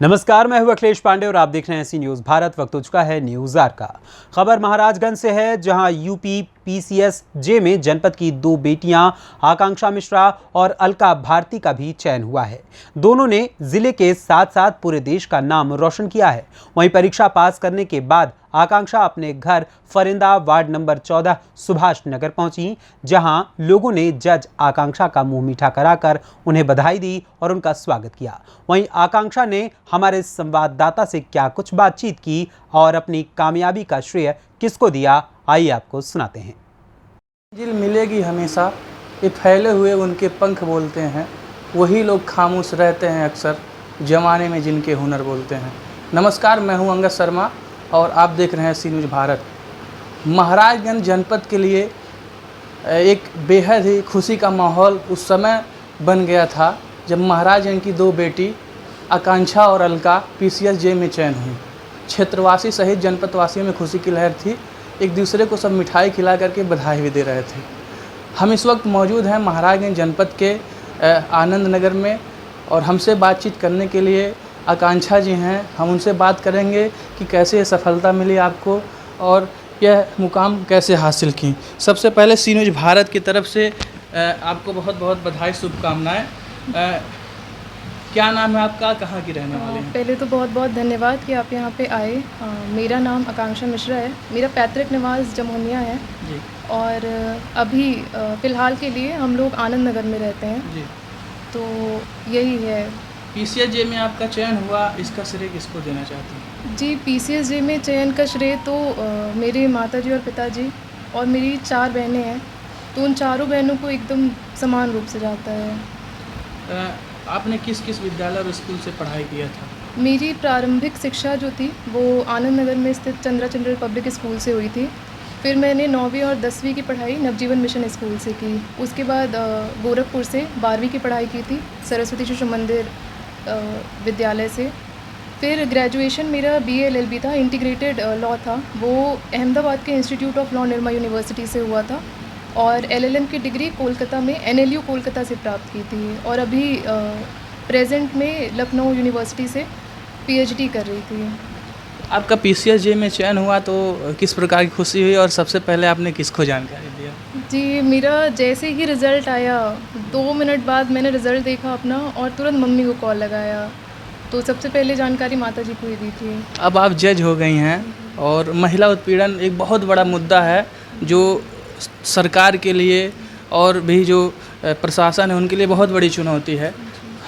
नमस्कार, मैं हूं अखिलेश पांडे और आप देख रहे हैं सी न्यूज़ भारत। वक्त हो चुका है न्यूज़ आर का। खबर महाराजगंज से है, जहां यूपी पीसीएसजे में जनपद की दो बेटियां आकांक्षा मिश्रा और अलका भारती का भी चयन हुआ है। दोनों ने जिले के साथ साथ पूरे देश का नाम रोशन किया है। वहीं परीक्षा पास करने के बाद आकांक्षा अपने घर फरिंदा वार्ड नंबर 14 सुभाष नगर पहुंची, जहां लोगों ने जज आकांक्षा का मुंह मीठा कराकर उन्हें बधाई दी और उनका स्वागत किया। वहीं आकांक्षा ने हमारे संवाददाता से क्या कुछ बातचीत की और अपनी कामयाबी का श्रेय किसको दिया, आइए आपको सुनाते हैं। मंजिल मिलेगी हमेशा, ये फैले हुए उनके पंख बोलते हैं, वही लोग खामोश रहते हैं अक्सर, जमाने में जिनके हुनर बोलते हैं। नमस्कार, मैं हूं अंगद शर्मा और आप देख रहे हैं सी न्यूज़ भारत। महाराजगंज जनपद के लिए एक बेहद ही खुशी का माहौल उस समय बन गया था जब महाराजगंज की दो बेटी आकांक्षा और अलका पीसीएसजे में चयन हुई। क्षेत्रवासी सहित जनपदवासियों में खुशी की लहर थी। एक दूसरे को सब मिठाई खिला करके बधाई भी दे रहे थे। हम इस वक्त मौजूद हैं महाराजगंज जनपद के आनंद नगर में और हमसे बातचीत करने के लिए आकांक्षा जी हैं। हम उनसे बात करेंगे कि कैसे ये सफलता मिली आपको और यह मुकाम कैसे हासिल की। सबसे पहले सी न्यूज़ भारत की तरफ से आपको बहुत बहुत बधाई, शुभकामनाएं। क्या नाम है आपका, कहाँ की रहने वाले हैं? पहले तो बहुत बहुत धन्यवाद कि आप यहाँ पे आए। मेरा नाम आकांक्षा मिश्रा है। मेरा पैतृक निवास जमोनिया है जी। और अभी फ़िलहाल के लिए हम लोग आनंद नगर में रहते हैं जी। तो यही है। पीसीएसजे में आपका चयन हुआ, इसका श्रेय किसको देना चाहती हैं? जी, पीसीएसजे में चयन का श्रेय तो मेरे माताजी और पिताजी और मेरी 4 बहनें हैं, तो उन चारों बहनों को एकदम समान रूप से जाता है। आपने किस किस विद्यालय और स्कूल से पढ़ाई किया था? मेरी प्रारंभिक शिक्षा जो थी वो आनंद नगर में स्थित चंद्राचंद्र पब्लिक स्कूल से हुई थी। फिर मैंने 9वीं और 10वीं की पढ़ाई नवजीवन मिशन स्कूल से की। उसके बाद गोरखपुर से 12वीं की पढ़ाई की थी सरस्वती शिशु मंदिर विद्यालय से। फिर ग्रेजुएशन मेरा BA LLB था, इंटीग्रेटेड लॉ था, वो अहमदाबाद के institute of law Nirma university से हुआ था और LLM की डिग्री कोलकाता में NLU कोलकाता से प्राप्त की थी और अभी प्रेजेंट में लखनऊ यूनिवर्सिटी से PhD कर रही थी। आपका पीसीएसजे में चयन हुआ तो किस प्रकार की खुशी हुई और सबसे पहले आपने किसको जानकारी दिया? जी, मेरा जैसे ही रिज़ल्ट आया 2 मिनट बाद मैंने रिज़ल्ट देखा अपना और तुरंत मम्मी को कॉल लगाया, तो सबसे पहले जानकारी माताजी को ही दी थी। अब आप जज हो गई हैं और महिला उत्पीड़न एक बहुत बड़ा मुद्दा है जो सरकार के लिए और भी जो प्रशासन है उनके लिए बहुत बड़ी चुनौती है।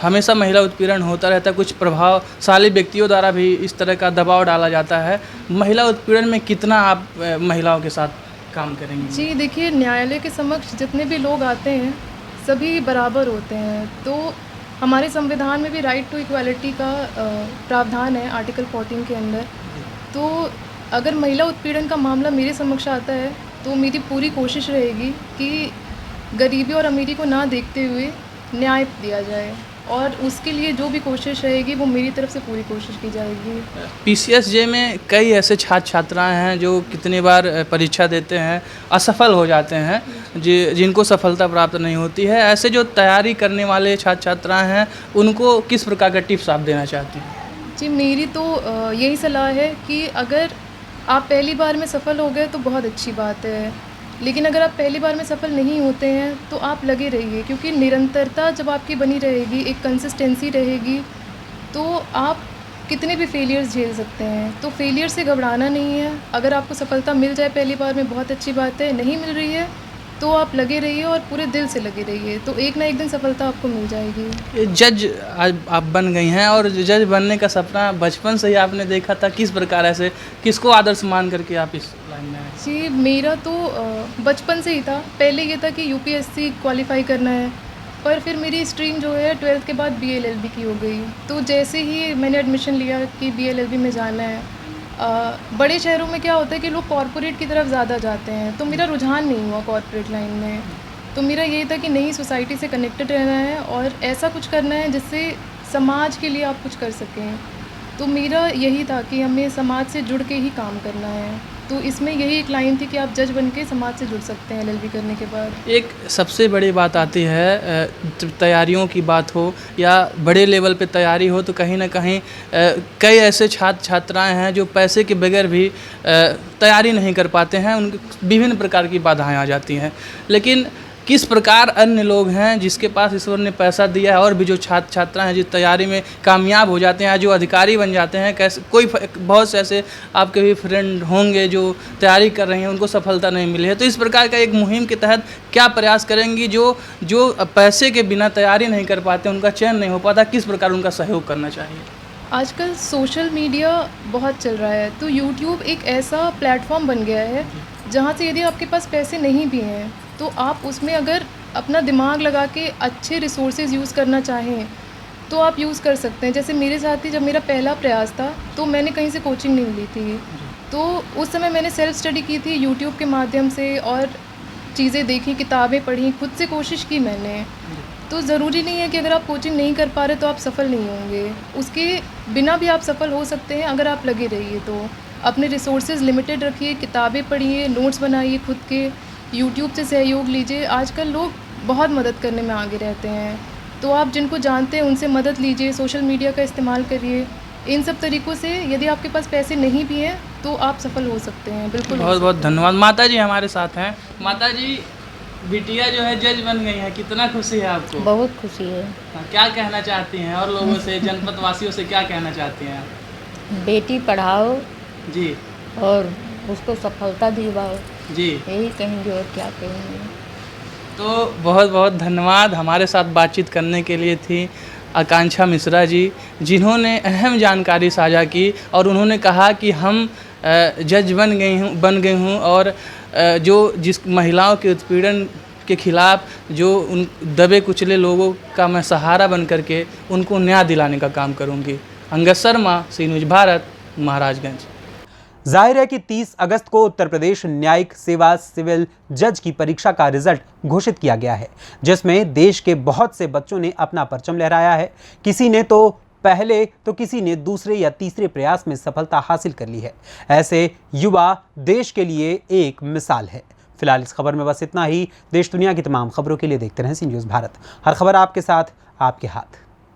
हमेशा महिला उत्पीड़न होता रहता है, कुछ प्रभावशाली व्यक्तियों द्वारा भी इस तरह का दबाव डाला जाता है। महिला उत्पीड़न में कितना आप महिलाओं के साथ काम करेंगी? जी देखिए, न्यायालय के समक्ष जितने भी लोग आते हैं सभी बराबर होते हैं, तो हमारे संविधान में भी राइट टू इक्वालिटी का प्रावधान है आर्टिकल 14 के अंदर। तो अगर महिला उत्पीड़न का मामला मेरे समक्ष आता है तो मेरी पूरी कोशिश रहेगी कि गरीबी और अमीरी को ना देखते हुए न्याय दिया जाए और उसके लिए जो भी कोशिश रहेगी वो मेरी तरफ से पूरी कोशिश की जाएगी। पीसीएसजे में कई ऐसे छात्र छात्राएं हैं जो कितनी बार परीक्षा देते हैं, असफल हो जाते हैं, जिनको सफलता प्राप्त नहीं होती है। ऐसे जो तैयारी करने वाले छात्र छात्राएं हैं उनको किस प्रकार का टिप्स आप देना चाहती हैं? जी, मेरी तो यही सलाह है कि अगर आप पहली बार में सफल हो गए तो बहुत अच्छी बात है, लेकिन अगर आप पहली बार में सफल नहीं होते हैं तो आप लगे रहिए, क्योंकि निरंतरता जब आपकी बनी रहेगी, एक कंसिस्टेंसी रहेगी, तो आप कितने भी फेलियर्स झेल सकते हैं। तो फेलियर से घबराना नहीं है। अगर आपको सफलता मिल जाए पहली बार में बहुत अच्छी बात है, नहीं मिल रही है तो आप लगे रहिए और पूरे दिल से लगे रहिए, तो एक ना एक दिन सफलता आपको मिल जाएगी। जज आज आप बन गई हैं और जज बनने का सपना बचपन से ही आपने देखा था, किस प्रकार ऐसे किसको आदर्श मान करके आप इस लाइन में आए? जी, मेरा तो बचपन से ही था। पहले ये था कि UPSC क्वालिफाई करना है, पर फिर मेरी स्ट्रीम जो है 12th के बाद BA LLB की हो गई। तो जैसे ही मैंने एडमिशन लिया कि BA LLB में जाना है, बड़े शहरों में क्या होता है कि लोग कॉरपोरेट की तरफ ज़्यादा जाते हैं, तो मेरा रुझान नहीं हुआ कॉरपोरेट लाइन में। तो मेरा यही था कि नई सोसाइटी से कनेक्टेड रहना है और ऐसा कुछ करना है जिससे समाज के लिए आप कुछ कर सकें। तो मेरा यही था कि हमें समाज से जुड़ के ही काम करना है। तो इसमें यही एक लाइन थी कि आप जज बन के समाज से जुड़ सकते हैं LLB करने के बाद। एक सबसे बड़ी बात आती है तैयारियों की बात हो या बड़े लेवल पे तैयारी हो, तो कहीं ना कहीं कई ऐसे छात्र छात्राएं हैं जो पैसे के बगैर भी तैयारी नहीं कर पाते हैं, उनके विभिन्न प्रकार की बाधाएं आ जाती हैं। लेकिन किस प्रकार अन्य लोग हैं जिसके पास ईश्वर ने पैसा दिया है और भी जो छात्र छात्रा हैं जो तैयारी में कामयाब हो जाते हैं, जो अधिकारी बन जाते हैं, कैसे बहुत से ऐसे आपके भी फ्रेंड होंगे जो तैयारी कर रहे हैं, उनको सफलता नहीं मिली है। तो इस प्रकार का एक मुहिम के तहत क्या प्रयास करेंगी जो पैसे के बिना तैयारी नहीं कर पाते, उनका चयन नहीं हो पाता, किस प्रकार उनका सहयोग करना चाहिए? आजकल सोशल मीडिया बहुत चल रहा है, तो यूट्यूब एक ऐसा प्लेटफॉर्म बन गया है जहाँ से यदि आपके पास पैसे नहीं भी हैं तो आप उसमें अगर अपना दिमाग लगा के अच्छे रिसोर्सेज यूज़ करना चाहें तो आप यूज़ कर सकते हैं। जैसे मेरे साथ ही जब मेरा पहला प्रयास था तो मैंने कहीं से कोचिंग नहीं ली थी, तो उस समय मैंने सेल्फ स्टडी की थी यूट्यूब के माध्यम से और चीज़ें देखी, किताबें पढ़ी, खुद से कोशिश की मैंने। तो ज़रूरी नहीं है कि अगर आप कोचिंग नहीं कर पा रहे तो आप सफल नहीं होंगे, उसके बिना भी आप सफल हो सकते हैं अगर आप लगे रहिए तो। अपने रिसोर्सेज लिमिटेड रखिए, किताबें पढ़िए, नोट्स बनाइए खुद के, यूट्यूब से सहयोग लीजिए। आजकल लोग बहुत मदद करने में आगे रहते हैं, तो आप जिनको जानते हैं उनसे मदद लीजिए, सोशल मीडिया का इस्तेमाल करिए। इन सब तरीक़ों से यदि आपके पास पैसे नहीं भी हैं तो आप सफल हो सकते हैं। बिल्कुल। बहुत बहुत धन्यवाद। माता जी हमारे साथ हैं। माता जी, बिटिया जो है जज बन गई है, कितना खुशी है आपको? बहुत खुशी है। क्या कहना चाहती हैं और लोगों से, जनपद वासियों से क्या कहना चाहती हैं आप? बेटी पढ़ाओ जी और उसको सफलता दिलवाओ, जी, यही कहेंगे और क्या कहेंगे। तो बहुत बहुत धन्यवाद। हमारे साथ बातचीत करने के लिए थी आकांक्षा मिश्रा जी, जिन्होंने अहम जानकारी साझा की और उन्होंने कहा कि हम जज बन गई हूँ और जिस महिलाओं के उत्पीड़न के खिलाफ जो उन दबे कुचले लोगों का मैं सहारा बन करके उनको न्याय दिलाने का काम करूँगी। अंगद शर्मा, सी न्यूज़ भारत, महाराजगंज। जाहिर है कि 30 अगस्त को उत्तर प्रदेश न्यायिक सेवा सिविल जज की परीक्षा का रिजल्ट घोषित किया गया है, जिसमें देश के बहुत से बच्चों ने अपना परचम लहराया है। किसी ने तो पहले तो किसी ने दूसरे या तीसरे प्रयास में सफलता हासिल कर ली है। ऐसे युवा देश के लिए एक मिसाल है। फिलहाल इस खबर में बस इतना ही। देश दुनिया की तमाम खबरों के लिए देखते रहें सी न्यूज़ भारत। हर खबर आपके साथ, आपके हाथ।